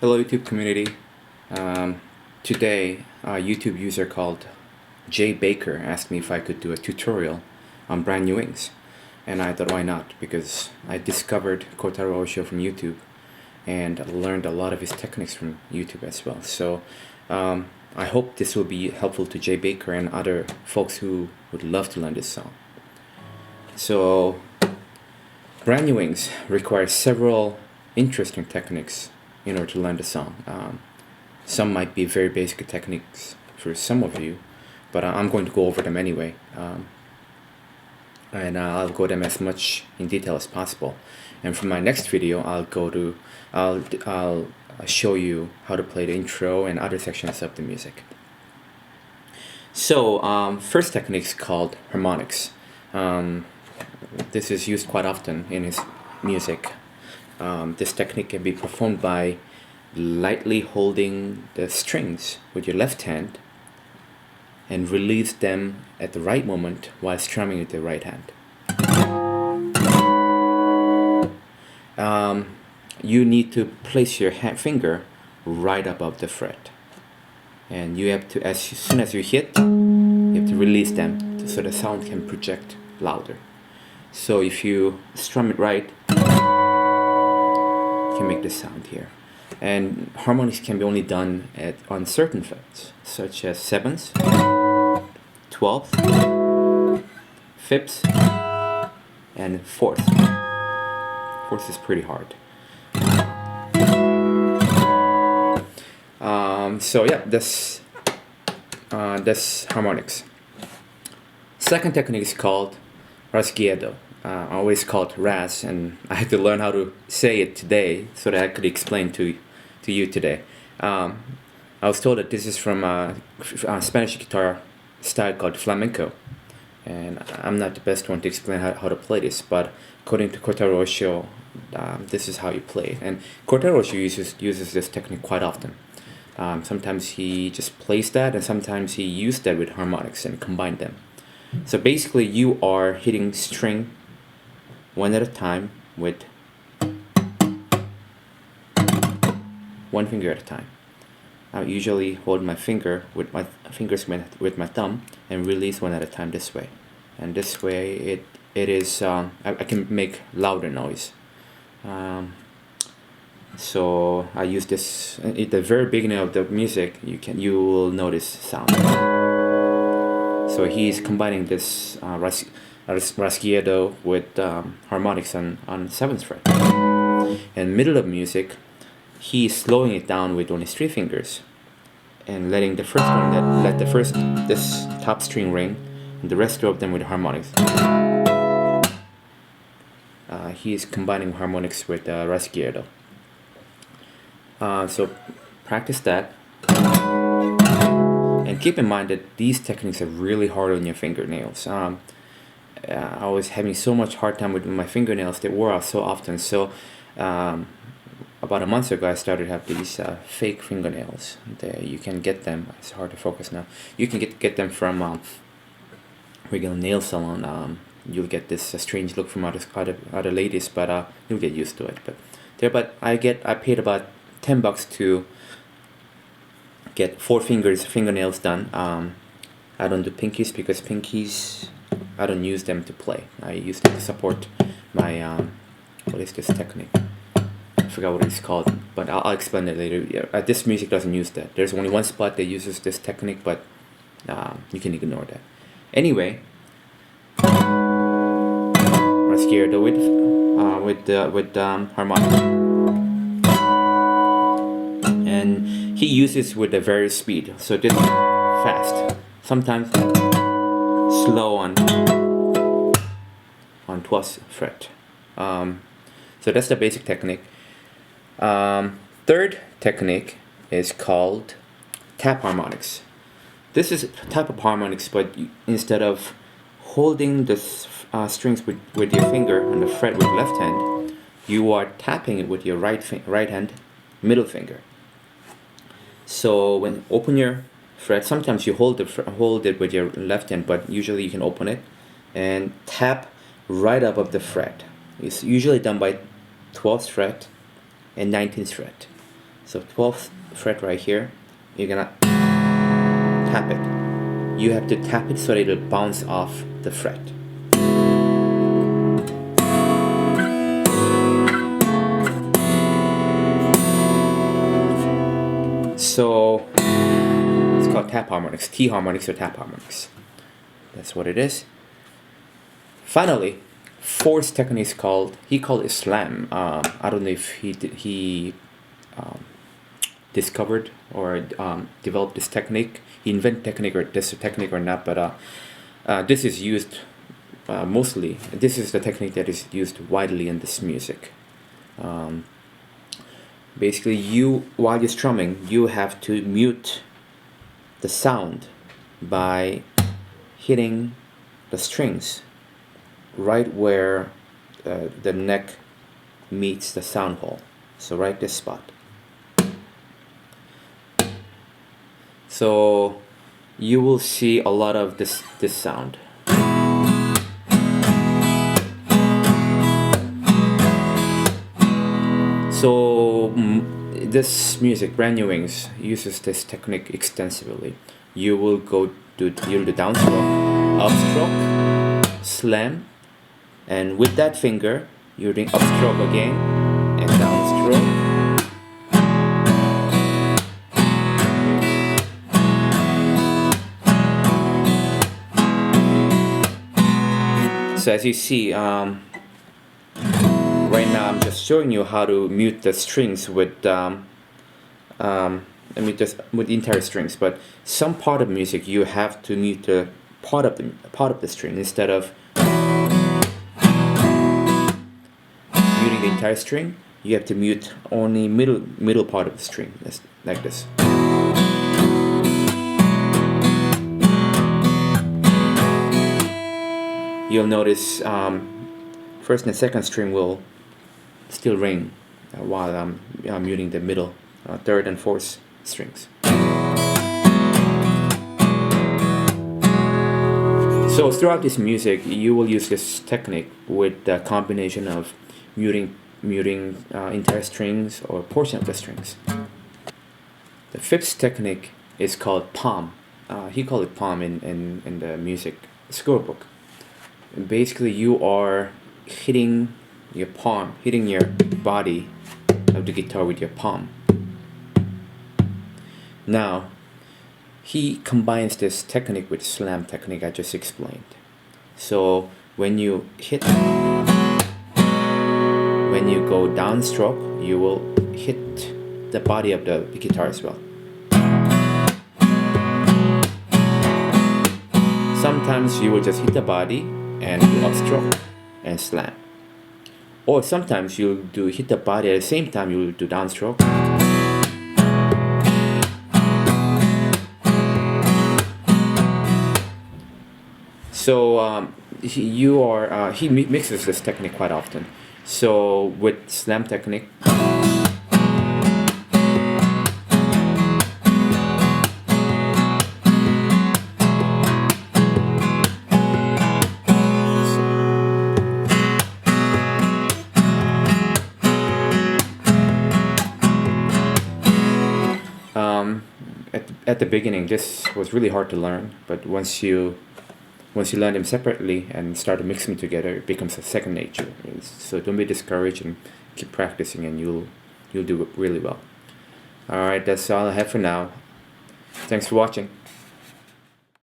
Hello YouTube community. Today a YouTube user called Jay Baker asked me if I could do a tutorial on brand new wings, and I thought why not, because I discovered Kotaro Oshio from YouTube and learned a lot of his techniques from YouTube as well. So I hope this will be helpful to Jay Baker and other folks who would love to learn this song. So brand new wings requires several interesting techniques in order to learn the song. Some might be very basic techniques for some of you, but I'm going to go over them anyway, and I'll go them as much in detail as possible. And for my next video, I'll show you how to play the intro and other sections of the music. So first technique is called harmonics. This is used quite often in his music. This technique can be performed by lightly holding the strings with your left hand and release them at the right moment while strumming with the right hand. You need to place your finger right above the fret, and you have to, as soon as you hit, you have to release them so the sound can project louder. So if you strum it right, can make this sound here. And harmonics can be only done on certain frets, such as 7th, 12th, 5th, and 4th. 4th is pretty hard. So yeah, that's harmonics. Second technique is called rasgueado. I always call it Raz, and I had to learn how to say it today so that I could explain to you today. I was told that this is from a Spanish guitar style called flamenco, and I'm not the best one to explain how to play this, but according to Kotaro Oshio, this is how you play it. And Kotaro Oshio uses this technique quite often. Sometimes he just plays that, and sometimes he used that with harmonics and combined them. So basically you are hitting string one at a time with one finger at a time. I usually hold my finger with my fingers with my thumb and release one at a time this way. And this way it is I can make louder noise. So I use this at the very beginning of the music. You will notice sound. So he's combining this rasgueado with harmonics on 7th fret. In middle of music, he's slowing it down with only 3 fingers and letting the first one let this top string ring, and the rest of them with harmonics. He's combining harmonics with rasgueado. So practice that. And keep in mind that these techniques are really hard on your fingernails. I was having so much hard time with my fingernails. They wore out so often. So about a month ago, I started to have these fake fingernails. You can get them. It's hard to focus now. You can get them from regular nail salon. You'll get this strange look from other ladies, but you'll get used to it. But I paid about $10 to get 4 fingernails done. I don't do pinkies because pinkies, I don't use them to play. I use them to support my what is this technique? I forgot what it's called, but I'll explain it later. Yeah, this music doesn't use that. There's only one spot that uses this technique, but you can ignore that. Anyway, rasgueado with harmonic. And he uses with a very speed, so this fast, sometimes slow on 12th fret. So that's the basic technique. Third technique is called tap harmonics. This is a type of harmonics, but instead of holding the strings with your finger on the fret with left hand, you are tapping it with your right hand middle finger. So when open your fret, sometimes you hold it with your left hand, but usually you can open it and tap right above the fret. It's usually done by 12th fret and 19th fret. So 12th fret right here, you're gonna tap it. You have to tap it so that it'll bounce off the fret. So it's called tap harmonics, T harmonics or tap harmonics. That's what it is. Finally, fourth technique is he called it slam. I don't know if he discovered or developed this technique. He invented this technique or not, but this is used mostly. This is the technique that is used widely in this music. Basically, while you're strumming, you have to mute the sound by hitting the strings right where the neck meets the sound hole. So right this spot. So you will see a lot of this sound. So this music, Brand New Wings, uses this technique extensively. You will do downstroke, upstroke, slam, and with that finger, you're doing upstroke again and downstroke. So as you see, right now I'm just showing you how to mute the strings with with the entire strings, but some part of music you have to mute the part of the string instead of muting the entire string. You have to mute only middle part of the string, like this. You'll notice first and second string will still ring while I'm muting the middle, third and fourth strings. So throughout this music, you will use this technique with the combination of muting entire strings or portion of the strings. The fifth technique is called palm. He called it palm in the music scorebook. Basically, you are hitting your body of the guitar with your palm. Now, he combines this technique with slam technique I just explained. So when you go downstroke, you will hit the body of the guitar as well. Sometimes you will just hit the body and do upstroke and slam. Or sometimes you'll hit the body at the same time you'll do downstroke. So he mixes this technique quite often. So with slam technique, at the beginning, this was really hard to learn, but once you learn them separately and start to mix them together, it becomes a second nature. So don't be discouraged and keep practicing, and you'll do it really well. All right, that's all I have for now. Thanks for watching.